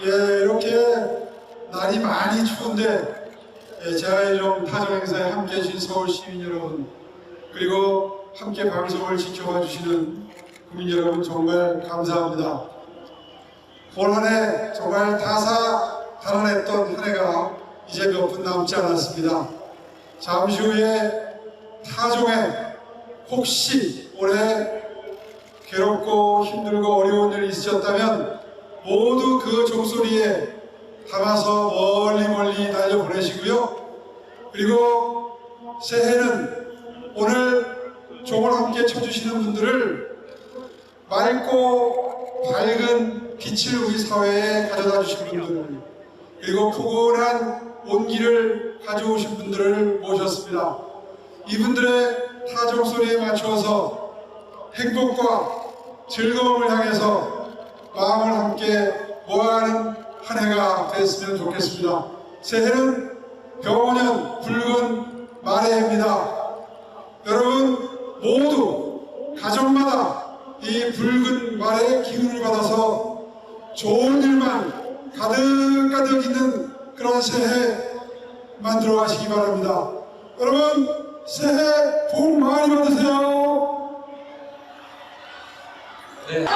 예, 이렇게 날이 많이 추운데 제가 이런 타종 행사에 함께 해주신 서울 시민 여러분, 그리고 함께 방송을 지켜봐 주시는 국민 여러분 정말 감사합니다. 올 한 해 정말 다사다난했던 한 해가 이제 몇 분 남지 않았습니다. 잠시 후에 타종에 혹시 올해 괴롭고 힘들고 어려운 일이 있으셨다면 모두 그 종소리에 담아서 멀리 날려보내시고요. 그리고 새해는 오늘 종을 함께 쳐주시는 분들을 맑고 밝은 빛을 우리 사회에 가져다 주신 분들, 그리고 푸근한 온기를 가져오신 분들을 모셨습니다. 이분들의 타종소리에 맞추어서 행복과 즐거움을 향해서 마음을 함께 모아가는 한 해가 됐으면 좋겠습니다. 새해는 병원년 붉은 말해입니다. 여러분 모두 가정마다 이 붉은 말의 기운을 받아서 좋은 일만 가득가득 있는 그런 새해 만들어 가시기 바랍니다. 여러분 새해 복 많이 받으세요. 네. 네,